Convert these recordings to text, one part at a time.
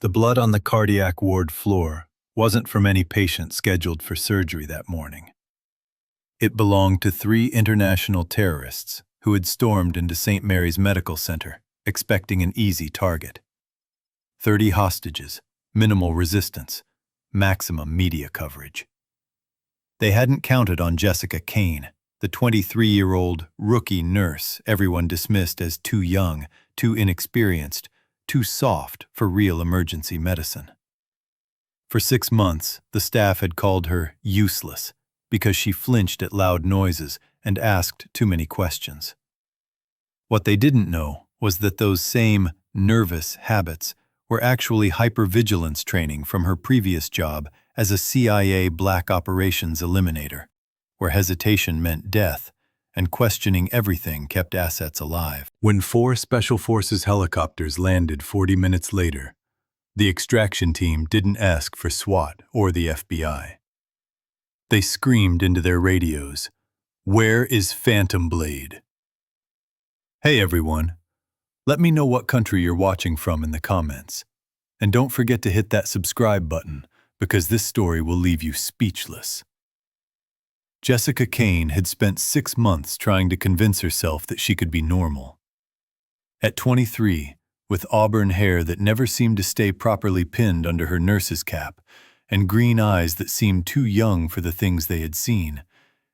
The blood on the cardiac ward floor wasn't from any patient scheduled for surgery that morning. It belonged to 3 international terrorists who had stormed into St. Mary's Medical Center, expecting an easy target. 30 hostages, minimal resistance, maximum media coverage. They hadn't counted on Jessica Kane, the 23-year-old rookie nurse everyone dismissed as too young, too inexperienced, too soft for real emergency medicine. For 6 months, the staff had called her useless because she flinched at loud noises and asked too many questions. What they didn't know was that those same nervous habits were actually hypervigilance training from her previous job as a CIA black operations eliminator, where hesitation meant death and questioning everything kept assets alive. When 4 Special Forces helicopters landed 40 minutes later, the extraction team didn't ask for SWAT or the FBI. They screamed into their radios, "Where is Phantom Blade?" Hey everyone, let me know what country you're watching from in the comments. And don't forget to hit that subscribe button, because this story will leave you speechless. Jessica Kane had spent 6 months trying to convince herself that she could be normal. At 23, with auburn hair that never seemed to stay properly pinned under her nurse's cap, and green eyes that seemed too young for the things they had seen,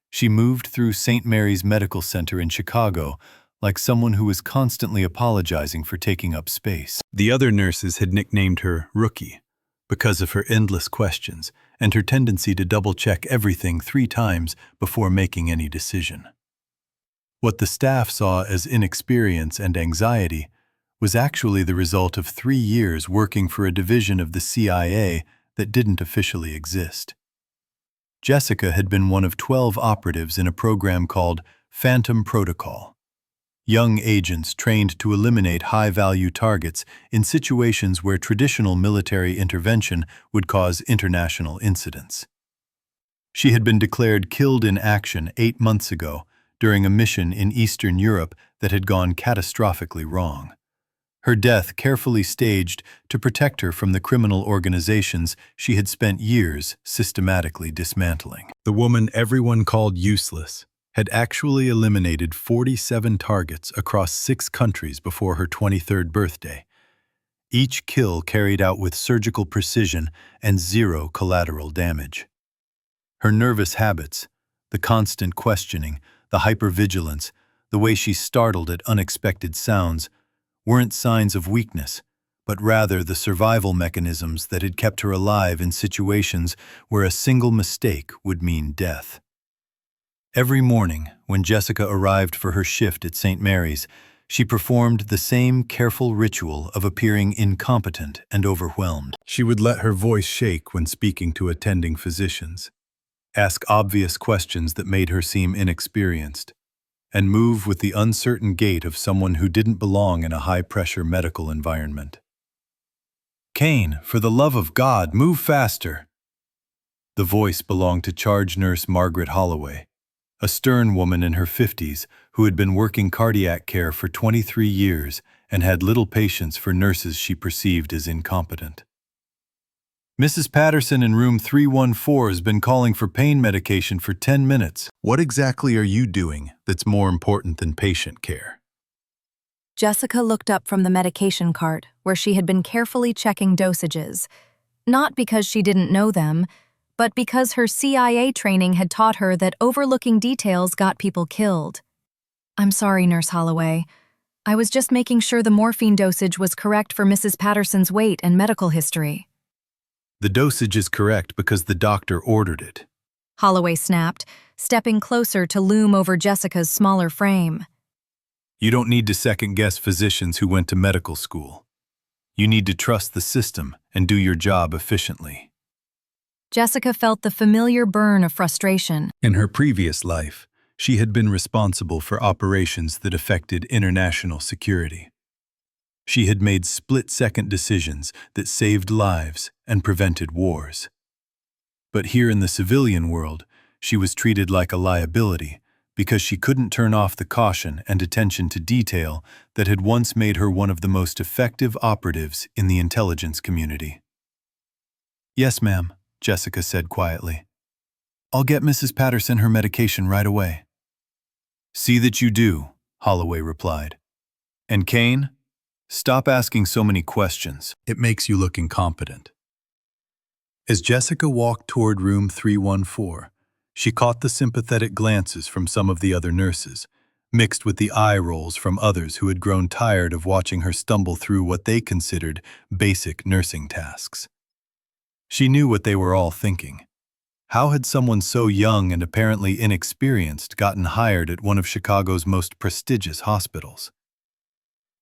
she moved through St. Mary's Medical Center in Chicago like someone who was constantly apologizing for taking up space. The other nurses had nicknamed her Rookie because of her endless questions and her tendency to double-check everything 3 times before making any decision. What the staff saw as inexperience and anxiety was actually the result of 3 years working for a division of the CIA that didn't officially exist. Jessica had been one of 12 operatives in a program called Phantom Protocol, young agents trained to eliminate high-value targets in situations where traditional military intervention would cause international incidents. She had been declared killed in action 8 months ago during a mission in Eastern Europe that had gone catastrophically wrong. Her death carefully staged to protect her from the criminal organizations she had spent years systematically dismantling. The woman everyone called useless had actually eliminated 47 targets across 6 countries before her 23rd birthday, each kill carried out with surgical precision and 0 collateral damage. Her nervous habits, the constant questioning, the hypervigilance, the way she startled at unexpected sounds, weren't signs of weakness, but rather the survival mechanisms that had kept her alive in situations where a single mistake would mean death. Every morning, when Jessica arrived for her shift at St. Mary's, she performed the same careful ritual of appearing incompetent and overwhelmed. She would let her voice shake when speaking to attending physicians, ask obvious questions that made her seem inexperienced, and move with the uncertain gait of someone who didn't belong in a high-pressure medical environment. "Kane, for the love of God, move faster!" The voice belonged to charge nurse Margaret Holloway, a stern woman in her 50s who had been working cardiac care for 23 years and had little patience for nurses she perceived as incompetent. "Mrs. Patterson in room 314 has been calling for pain medication for 10 minutes. What exactly are you doing that's more important than patient care?" Jessica looked up from the medication cart, where she had been carefully checking dosages, not because she didn't know them, but because her CIA training had taught her that overlooking details got people killed. "I'm sorry, Nurse Holloway. I was just making sure the morphine dosage was correct for Mrs. Patterson's weight and medical history." "The dosage is correct because the doctor ordered it," Holloway snapped, stepping closer to loom over Jessica's smaller frame. "You don't need to second-guess physicians who went to medical school. You need to trust the system and do your job efficiently." Jessica felt the familiar burn of frustration. In her previous life, she had been responsible for operations that affected international security. She had made split-second decisions that saved lives and prevented wars. But here in the civilian world, she was treated like a liability because she couldn't turn off the caution and attention to detail that had once made her one of the most effective operatives in the intelligence community. "Yes, ma'am," Jessica said quietly. "I'll get Mrs. Patterson her medication right away." "See that you do," Holloway replied. "And Kane, stop asking so many questions. It makes you look incompetent." As Jessica walked toward room 314, she caught the sympathetic glances from some of the other nurses, mixed with the eye rolls from others who had grown tired of watching her stumble through what they considered basic nursing tasks. She knew what they were all thinking. How had someone so young and apparently inexperienced gotten hired at one of Chicago's most prestigious hospitals?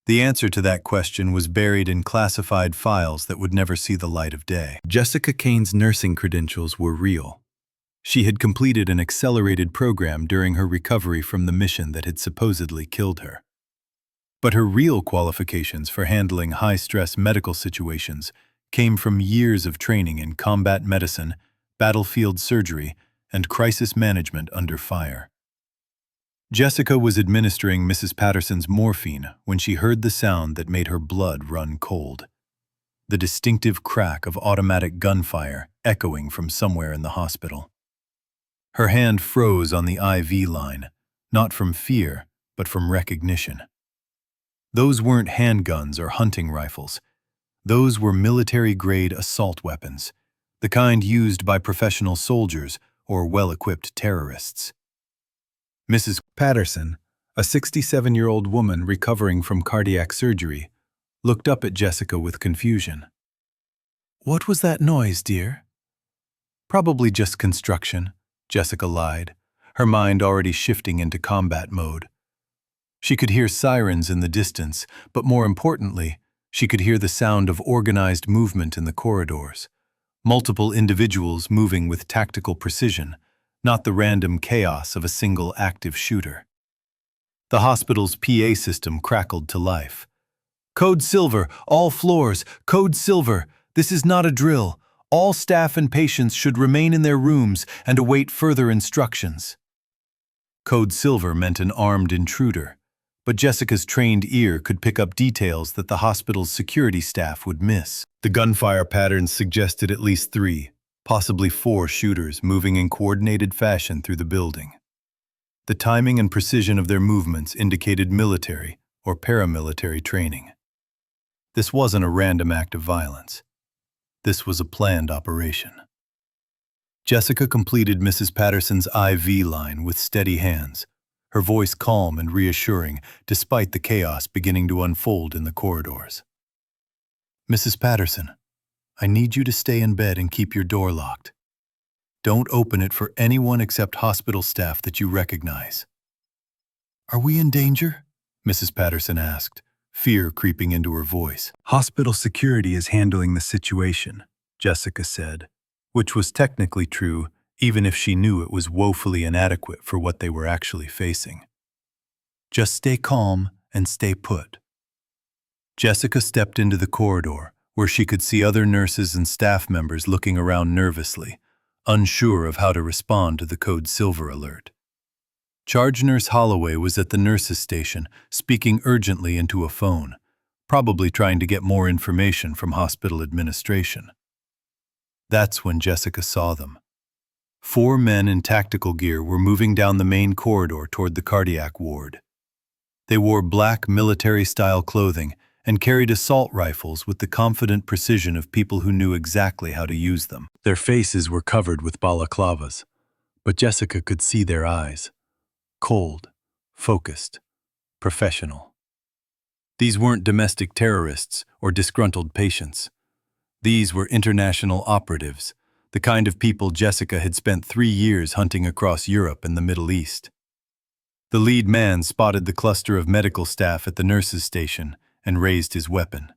The answer to that question was buried in classified files that would never see the light of day. Jessica Kane's nursing credentials were real. She had completed an accelerated program during her recovery from the mission that had supposedly killed her. But her real qualifications for handling high-stress medical situations came from years of training in combat medicine, battlefield surgery, and crisis management under fire. Jessica was administering Mrs. Patterson's morphine when she heard the sound that made her blood run cold. The distinctive crack of automatic gunfire echoing from somewhere in the hospital. Her hand froze on the IV line, not from fear, but from recognition. Those weren't handguns or hunting rifles. Those were military-grade assault weapons, the kind used by professional soldiers or well-equipped terrorists. Mrs. Patterson, a 67-year-old woman recovering from cardiac surgery, looked up at Jessica with confusion. "What was that noise, dear?" "Probably just construction," Jessica lied, her mind already shifting into combat mode. She could hear sirens in the distance, but more importantly, she could hear the sound of organized movement in the corridors. Multiple individuals moving with tactical precision, not the random chaos of a single active shooter. The hospital's PA system crackled to life. "Code Silver, all floors, Code Silver, this is not a drill. All staff and patients should remain in their rooms and await further instructions." Code Silver meant an armed intruder, but Jessica's trained ear could pick up details that the hospital's security staff would miss. The gunfire patterns suggested at least 3, possibly 4 shooters moving in coordinated fashion through the building. The timing and precision of their movements indicated military or paramilitary training. This wasn't a random act of violence. This was a planned operation. Jessica completed Mrs. Patterson's IV line with steady hands, her voice calm and reassuring despite the chaos beginning to unfold in the corridors. "Mrs. Patterson, I need you to stay in bed and keep your door locked. Don't open it for anyone except hospital staff that you recognize." "Are we in danger?" Mrs. Patterson asked, fear creeping into her voice. "Hospital security is handling the situation," Jessica said, which was technically true even if she knew it was woefully inadequate for what they were actually facing. "Just stay calm and stay put." Jessica stepped into the corridor, where she could see other nurses and staff members looking around nervously, unsure of how to respond to the Code Silver alert. Charge Nurse Holloway was at the nurses' station, speaking urgently into a phone, probably trying to get more information from hospital administration. That's when Jessica saw them. 4 men in tactical gear were moving down the main corridor toward the cardiac ward. They wore black military-style clothing and carried assault rifles with the confident precision of people who knew exactly how to use them. Their faces were covered with balaclavas, but Jessica could see their eyes. Cold, focused, professional. These weren't domestic terrorists or disgruntled patients. These were international operatives, the kind of people Jessica had spent 3 years hunting across Europe and the Middle East. The lead man spotted the cluster of medical staff at the nurses' station and raised his weapon.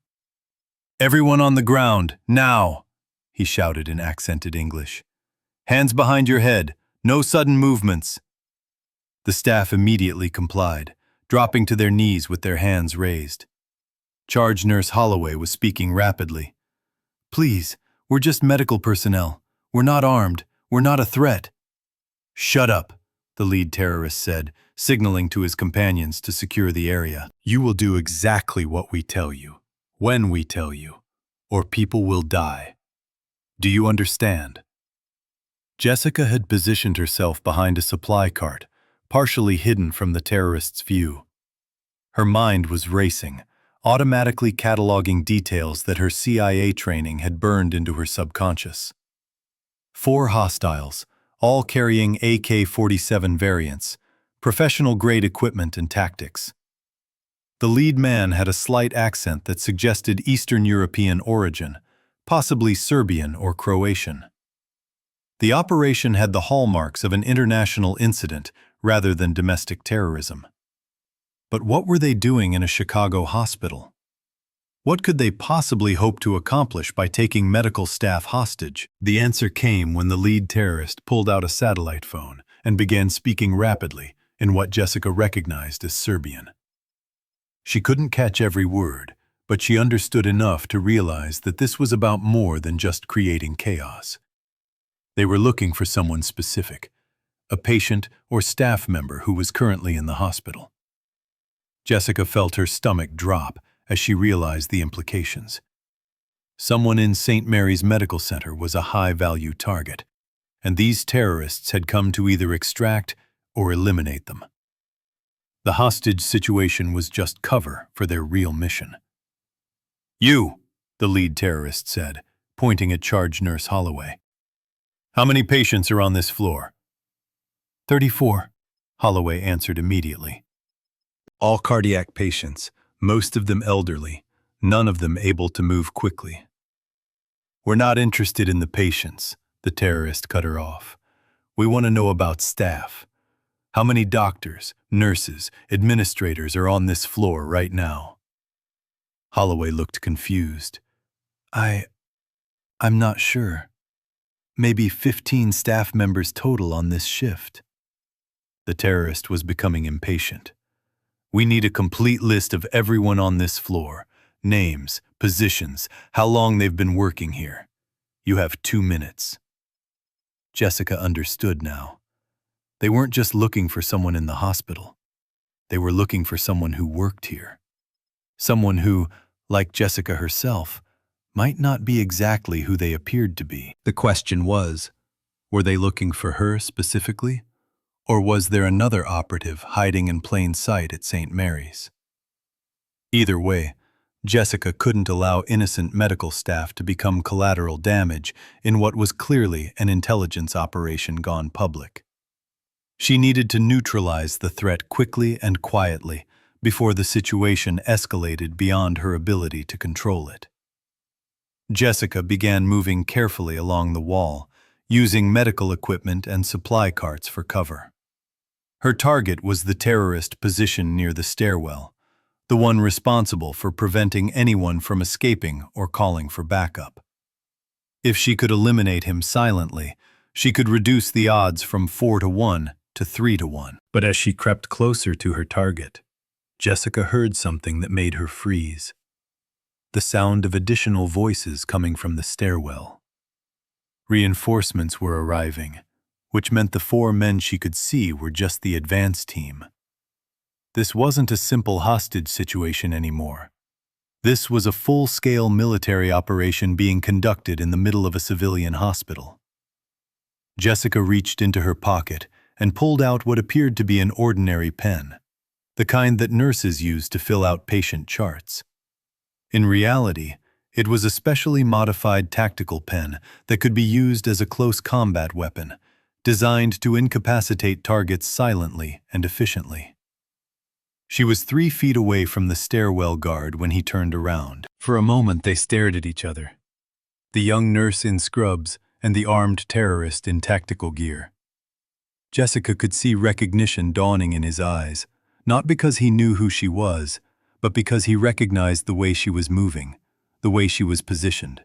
"Everyone on the ground, now!" he shouted in accented English. "Hands behind your head, no sudden movements." The staff immediately complied, dropping to their knees with their hands raised. Charge Nurse Holloway was speaking rapidly. "Please, we're just medical personnel. We're not armed. We're not a threat." "Shut up," the lead terrorist said, signaling to his companions to secure the area. You will do exactly what we tell you, when we tell you, or people will die. Do you understand? Jessica had positioned herself behind a supply cart, partially hidden from the terrorists' view. Her mind was racing, automatically cataloging details that her CIA training had burned into her subconscious. 4 hostiles, all carrying AK-47 variants, professional-grade equipment and tactics. The lead man had a slight accent that suggested Eastern European origin, possibly Serbian or Croatian. The operation had the hallmarks of an international incident rather than domestic terrorism. But what were they doing in a Chicago hospital? What could they possibly hope to accomplish by taking medical staff hostage? The answer came when the lead terrorist pulled out a satellite phone and began speaking rapidly in what Jessica recognized as Serbian. She couldn't catch every word, but she understood enough to realize that this was about more than just creating chaos. They were looking for someone specific, a patient or staff member who was currently in the hospital. Jessica felt her stomach drop as she realized the implications. Someone in St. Mary's Medical Center was a high-value target, and these terrorists had come to either extract or eliminate them. The hostage situation was just cover for their real mission. You, the lead terrorist said, pointing at Charge Nurse Holloway. How many patients are on this floor? 34, Holloway answered immediately. All cardiac patients, most of them elderly, none of them able to move quickly. We're not interested in the patients, the terrorist cut her off. We want to know about staff. How many doctors, nurses, administrators are on this floor right now? Holloway looked confused. I'm not sure. Maybe 15 staff members total on this shift. The terrorist was becoming impatient. We need a complete list of everyone on this floor, names, positions, how long they've been working here. You have 2 minutes. Jessica understood now. They weren't just looking for someone in the hospital. They were looking for someone who worked here. Someone who, like Jessica herself, might not be exactly who they appeared to be. The question was, were they looking for her specifically? Or was there another operative hiding in plain sight at St. Mary's? Either way, Jessica couldn't allow innocent medical staff to become collateral damage in what was clearly an intelligence operation gone public. She needed to neutralize the threat quickly and quietly before the situation escalated beyond her ability to control it. Jessica began moving carefully along the wall, using medical equipment and supply carts for cover. Her target was the terrorist positioned near the stairwell, the one responsible for preventing anyone from escaping or calling for backup. If she could eliminate him silently, she could reduce the odds from 4-1 to 3-1. But as she crept closer to her target, Jessica heard something that made her freeze. The sound of additional voices coming from the stairwell. Reinforcements were arriving, which meant the 4 men she could see were just the advance team. This wasn't a simple hostage situation anymore. This was a full-scale military operation being conducted in the middle of a civilian hospital. Jessica reached into her pocket and pulled out what appeared to be an ordinary pen, the kind that nurses use to fill out patient charts. In reality, it was a specially modified tactical pen that could be used as a close combat weapon, designed to incapacitate targets silently and efficiently. She was 3 feet away from the stairwell guard when he turned around. For a moment they stared at each other, the young nurse in scrubs and the armed terrorist in tactical gear. Jessica could see recognition dawning in his eyes, not because he knew who she was, but because he recognized the way she was moving, the way she was positioned.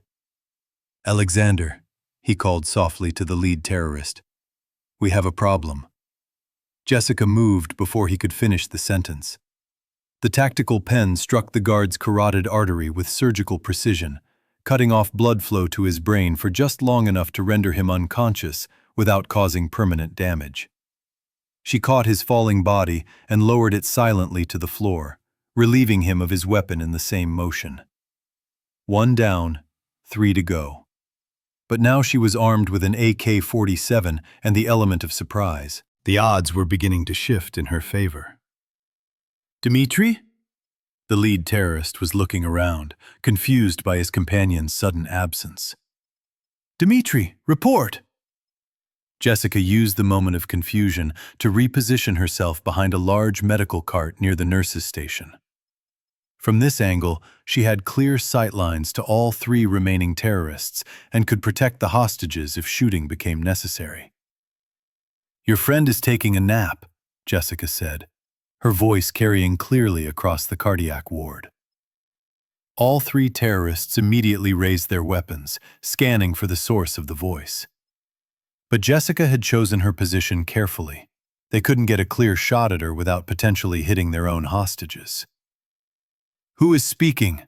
"Alexander," he called softly to the lead terrorist. "We have a problem." Jessica moved before he could finish the sentence. The tactical pen struck the guard's carotid artery with surgical precision, cutting off blood flow to his brain for just long enough to render him unconscious without causing permanent damage. She caught his falling body and lowered it silently to the floor, relieving him of his weapon in the same motion. 1 down, 3 to go. But now she was armed with an AK-47 and the element of surprise. The odds were beginning to shift in her favor. Dmitri? The lead terrorist was looking around, confused by his companion's sudden absence. Dmitri, report! Jessica used the moment of confusion to reposition herself behind a large medical cart near the nurses' station. From this angle, she had clear sightlines to all 3 remaining terrorists and could protect the hostages if shooting became necessary. Your friend is taking a nap, Jessica said, her voice carrying clearly across the cardiac ward. All 3 terrorists immediately raised their weapons, scanning for the source of the voice. But Jessica had chosen her position carefully. They couldn't get a clear shot at her without potentially hitting their own hostages. Who is speaking?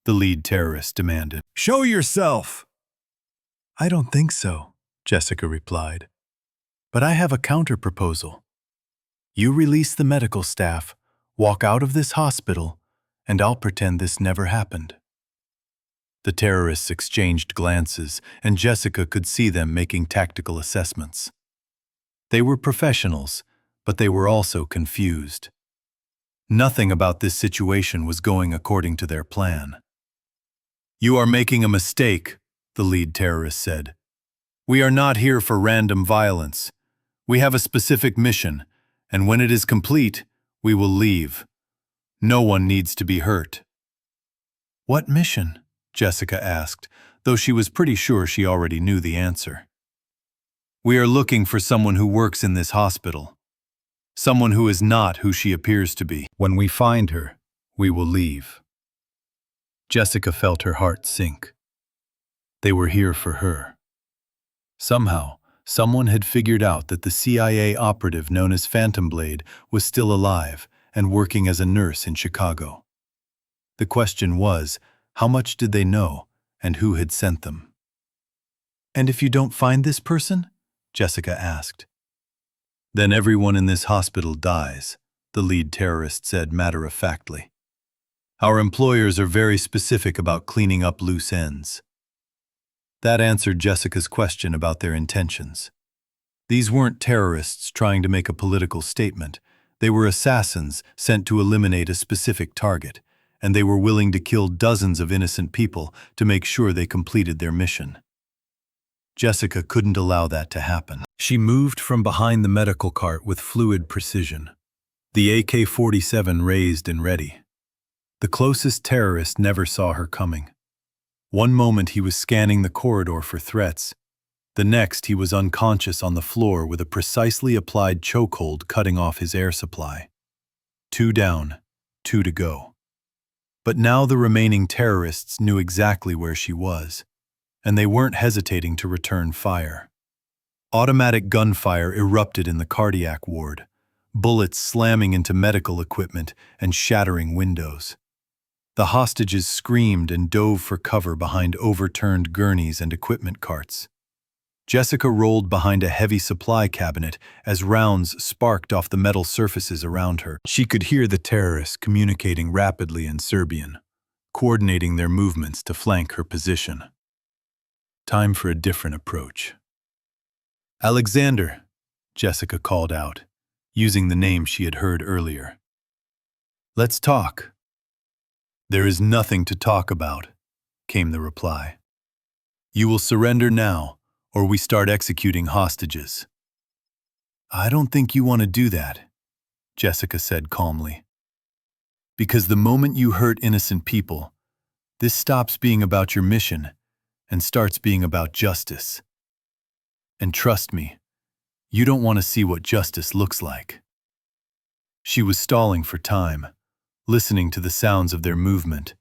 The lead terrorist demanded. Show yourself! I don't think so, Jessica replied. But I have a counter-proposal. You release the medical staff, walk out of this hospital, and I'll pretend this never happened. The terrorists exchanged glances, and Jessica could see them making tactical assessments. They were professionals, but they were also confused. Nothing about this situation was going according to their plan. You are making a mistake, the lead terrorist said. We are not here for random violence. We have a specific mission, and when it is complete, we will leave. No one needs to be hurt. What mission? Jessica asked, though she was pretty sure she already knew the answer. We are looking for someone who works in this hospital. Someone who is not who she appears to be. When we find her, we will leave. Jessica felt her heart sink. They were here for her. Somehow, someone had figured out that the CIA operative known as Phantom Blade was still alive and working as a nurse in Chicago. The question was, how much did they know, and who had sent them? And if you don't find this person? Jessica asked. Then everyone in this hospital dies, the lead terrorist said matter-of-factly. Our employers are very specific about cleaning up loose ends. That answered Jessica's question about their intentions. These weren't terrorists trying to make a political statement. They were assassins sent to eliminate a specific target, and they were willing to kill dozens of innocent people to make sure they completed their mission. Jessica couldn't allow that to happen. She moved from behind the medical cart with fluid precision, the AK-47 raised and ready. The closest terrorist never saw her coming. One moment he was scanning the corridor for threats. The next he was unconscious on the floor with a precisely applied chokehold cutting off his air supply. 2 down, 2 to go. But now the remaining terrorists knew exactly where she was, and they weren't hesitating to return fire. Automatic gunfire erupted in the cardiac ward, bullets slamming into medical equipment and shattering windows. The hostages screamed and dove for cover behind overturned gurneys and equipment carts. Jessica rolled behind a heavy supply cabinet as rounds sparked off the metal surfaces around her. She could hear the terrorists communicating rapidly in Serbian, coordinating their movements to flank her position. Time for a different approach. Alexander, Jessica called out, using the name she had heard earlier. Let's talk. There is nothing to talk about, came the reply. You will surrender now, or we start executing hostages. I don't think you want to do that, Jessica said calmly. Because the moment you hurt innocent people, this stops being about your mission and starts being about justice. And trust me, you don't want to see what justice looks like. She was stalling for time, listening to the sounds of their movement,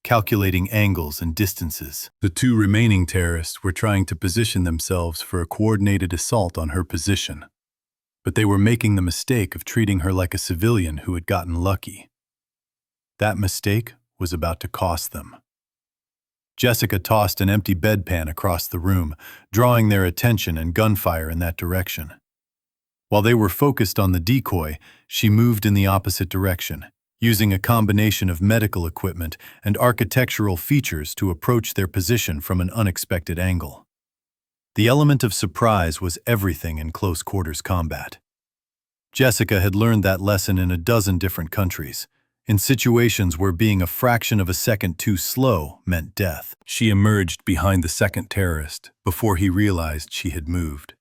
calculating angles and distances. The 2 remaining terrorists were trying to position themselves for a coordinated assault on her position, but they were making the mistake of treating her like a civilian who had gotten lucky. That mistake was about to cost them. Jessica tossed an empty bedpan across the room, drawing their attention and gunfire in that direction. While they were focused on the decoy, she moved in the opposite direction, using a combination of medical equipment and architectural features to approach their position from an unexpected angle. The element of surprise was everything in close-quarters combat. Jessica had learned that lesson in a dozen different countries, in situations where being a fraction of a second too slow meant death. She emerged behind the second terrorist before he realized she had moved.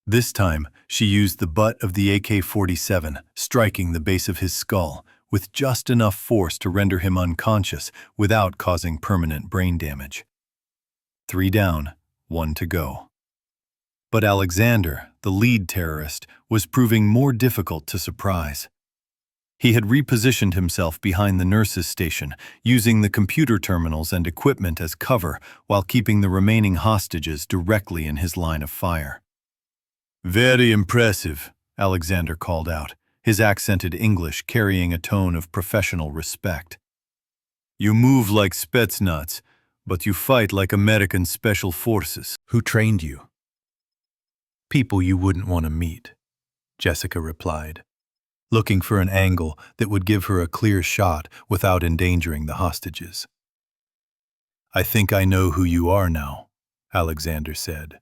This time, she used the butt of the AK-47, striking the base of his skull, with just enough force to render him unconscious without causing permanent brain damage. 3 down, 1 to go. But Alexander, the lead terrorist, was proving more difficult to surprise. He had repositioned himself behind the nurse's station, using the computer terminals and equipment as cover while keeping the remaining hostages directly in his line of fire. "Very impressive," Alexander called out, his accented English carrying a tone of professional respect. "You move like Spetsnaz, but you fight like American Special Forces." "Who trained you?" "People you wouldn't want to meet," Jessica replied, looking for an angle that would give her a clear shot without endangering the hostages. "I think I know who you are now," Alexander said.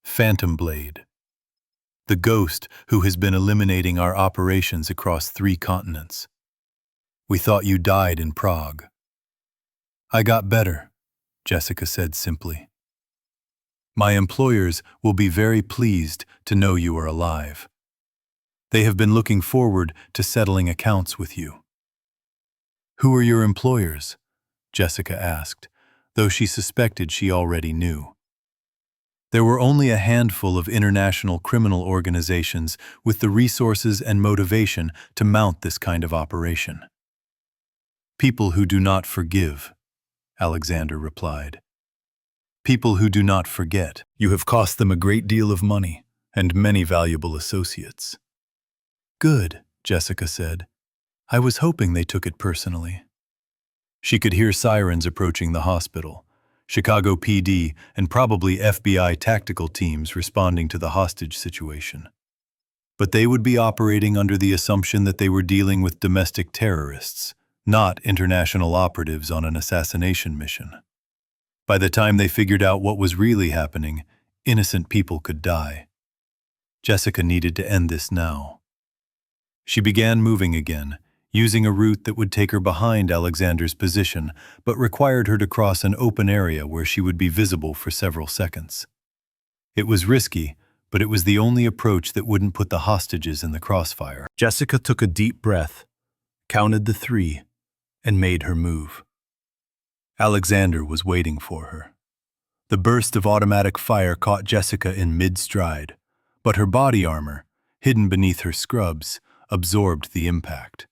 "Phantom Blade. The ghost who has been eliminating our operations across 3 continents. We thought you died in Prague." "I got better," Jessica said simply. "My employers will be very pleased to know you are alive. They have been looking forward to settling accounts with you." "Who are your employers?" Jessica asked, though she suspected she already knew. There were only a handful of international criminal organizations with the resources and motivation to mount this kind of operation. "People who do not forgive," Alexander replied. "People who do not forget. You have cost them a great deal of money and many valuable associates." "Good," Jessica said. "I was hoping they took it personally." She could hear sirens approaching the hospital, Chicago PD and probably FBI tactical teams responding to the hostage situation. But they would be operating under the assumption that they were dealing with domestic terrorists, not international operatives on an assassination mission. By the time they figured out what was really happening, innocent people could die. Jessica needed to end this now. She began moving again, using a route that would take her behind Alexander's position, but required her to cross an open area where she would be visible for several seconds. It was risky, but it was the only approach that wouldn't put the hostages in the crossfire. Jessica took a deep breath, counted the 3, and made her move. Alexander was waiting for her. The burst of automatic fire caught Jessica in mid-stride, but her body armor, hidden beneath her scrubs, absorbed the impact.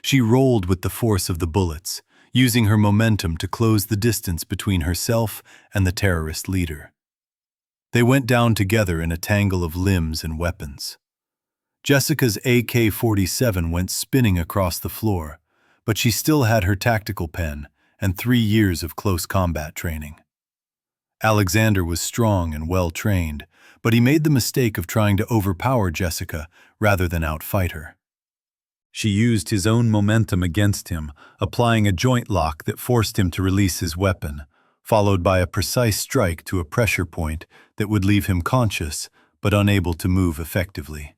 She rolled with the force of the bullets, using her momentum to close the distance between herself and the terrorist leader. They went down together in a tangle of limbs and weapons. Jessica's AK-47 went spinning across the floor, but she still had her tactical pen and 3 years of close combat training. Alexander was strong and well-trained, but he made the mistake of trying to overpower Jessica rather than outfight her. She used his own momentum against him, applying a joint lock that forced him to release his weapon, followed by a precise strike to a pressure point that would leave him conscious but unable to move effectively.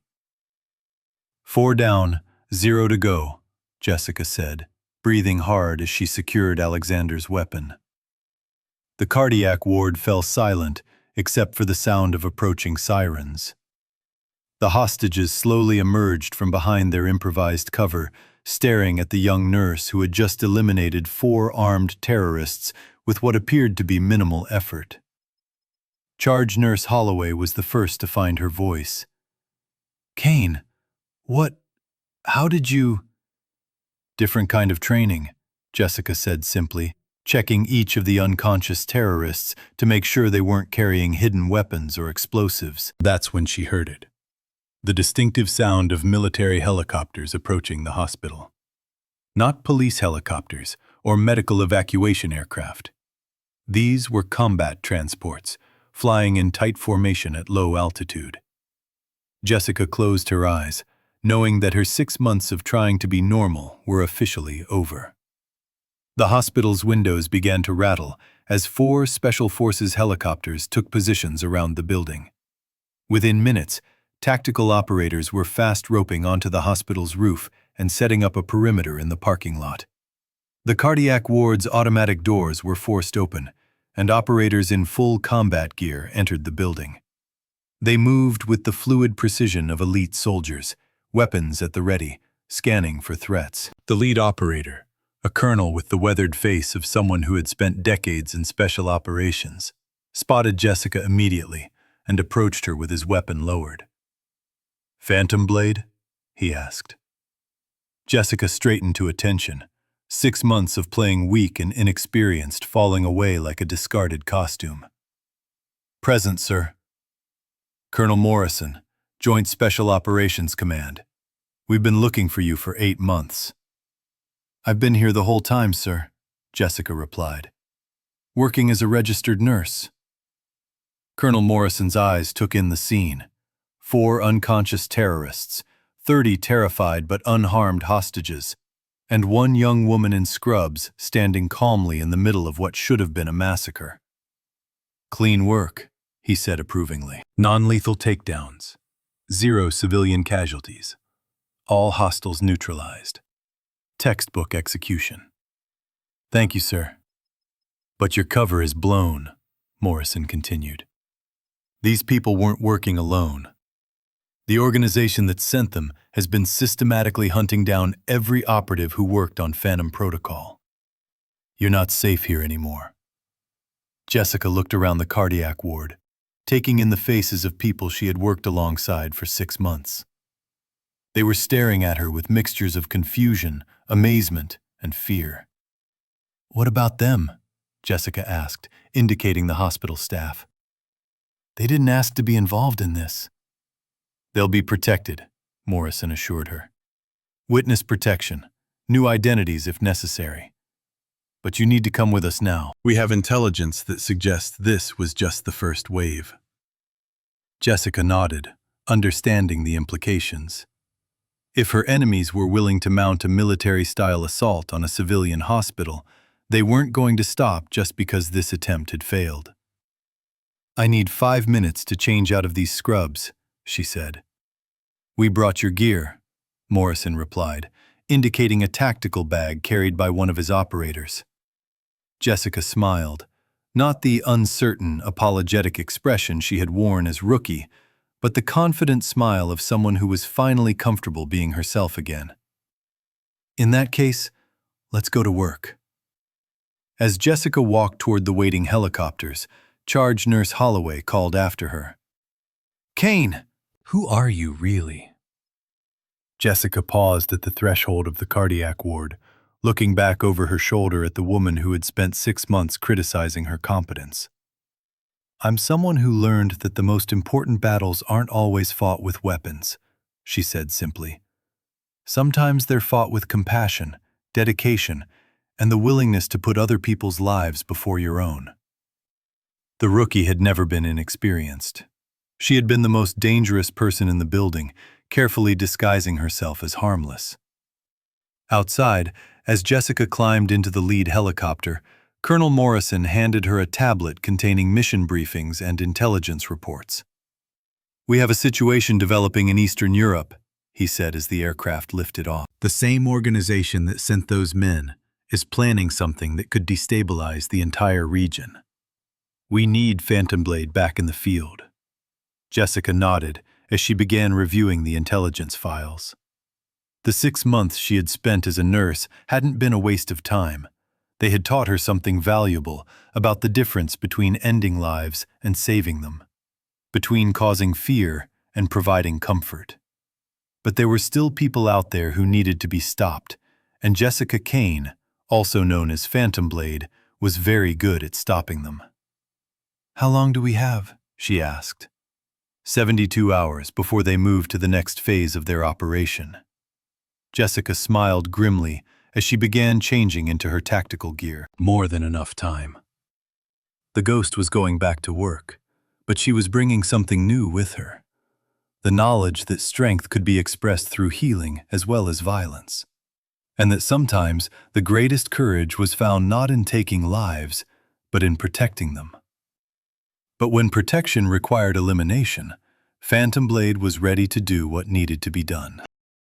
4 down, 0 to go, Jessica said, breathing hard as she secured Alexander's weapon. The cardiac ward fell silent except for the sound of approaching sirens. The hostages slowly emerged from behind their improvised cover, staring at the young nurse who had just eliminated 4 armed terrorists with what appeared to be minimal effort. Charge Nurse Holloway was the first to find her voice. "Kane, how did you—" "Different kind of training," Jessica said simply, checking each of the unconscious terrorists to make sure they weren't carrying hidden weapons or explosives. That's when she heard it. The distinctive sound of military helicopters approaching the hospital. Not police helicopters or medical evacuation aircraft. These were combat transports, flying in tight formation at low altitude. Jessica closed her eyes, knowing that her 6 months of trying to be normal were officially over. The hospital's windows began to rattle as 4 Special Forces helicopters took positions around the building. Within minutes, tactical operators were fast roping onto the hospital's roof and setting up a perimeter in the parking lot. The cardiac ward's automatic doors were forced open, and operators in full combat gear entered the building. They moved with the fluid precision of elite soldiers, weapons at the ready, scanning for threats. The lead operator, a colonel with the weathered face of someone who had spent decades in special operations, spotted Jessica immediately and approached her with his weapon lowered. "Phantom Blade?" he asked. Jessica straightened to attention, 6 months of playing weak and inexperienced falling away like a discarded costume. "Present, sir." "Colonel Morrison, Joint Special Operations Command. We've been looking for you for 8 months. "I've been here the whole time, sir," Jessica replied. "Working as a registered nurse." Colonel Morrison's eyes took in the scene. 4 unconscious terrorists, 30 terrified but unharmed hostages, and 1 young woman in scrubs standing calmly in the middle of what should have been a massacre. "Clean work," he said approvingly. "Non-lethal takedowns. 0 civilian casualties. All hostiles neutralized. Textbook execution." "Thank you, sir." "But your cover is blown," Morrison continued. "These people weren't working alone. The organization that sent them has been systematically hunting down every operative who worked on Phantom Protocol. You're not safe here anymore." Jessica looked around the cardiac ward, taking in the faces of people she had worked alongside for 6 months. They were staring at her with mixtures of confusion, amazement, and fear. "What about them?" Jessica asked, indicating the hospital staff. "They didn't ask to be involved in this." "They'll be protected," Morrison assured her. "Witness protection, new identities if necessary. But you need to come with us now. We have intelligence that suggests this was just the first wave." Jessica nodded, understanding the implications. If her enemies were willing to mount a military-style assault on a civilian hospital, they weren't going to stop just because this attempt had failed. "I need 5 minutes to change out of these scrubs," she said. "We brought your gear," Morrison replied, indicating a tactical bag carried by one of his operators. Jessica smiled, not the uncertain, apologetic expression she had worn as rookie, but the confident smile of someone who was finally comfortable being herself again. "In that case, let's go to work." As Jessica walked toward the waiting helicopters, Charge Nurse Holloway called after her. "Kane, who are you really?" Jessica paused at the threshold of the cardiac ward, looking back over her shoulder at the woman who had spent 6 months criticizing her competence. "I'm someone who learned that the most important battles aren't always fought with weapons," she said simply. "Sometimes they're fought with compassion, dedication, and the willingness to put other people's lives before your own." The rookie had never been inexperienced. She had been the most dangerous person in the building, carefully disguising herself as harmless. Outside, as Jessica climbed into the lead helicopter, Colonel Morrison handed her a tablet containing mission briefings and intelligence reports. "We have a situation developing in Eastern Europe," he said as the aircraft lifted off. "The same organization that sent those men is planning something that could destabilize the entire region. We need Phantom Blade back in the field." Jessica nodded as she began reviewing the intelligence files. The 6 months she had spent as a nurse hadn't been a waste of time. They had taught her something valuable about the difference between ending lives and saving them, between causing fear and providing comfort. But there were still people out there who needed to be stopped, and Jessica Kane, also known as Phantom Blade, was very good at stopping them. "How long do we have?" she asked. 72 hours before they moved to the next phase of their operation. Jessica smiled grimly as she began changing into her tactical gear. More than enough time. The ghost was going back to work, but she was bringing something new with her. the knowledge that strength could be expressed through healing as well as violence, and that sometimes the greatest courage was found not in taking lives, but in protecting them. But when protection required elimination, Phantom Blade was ready to do what needed to be done.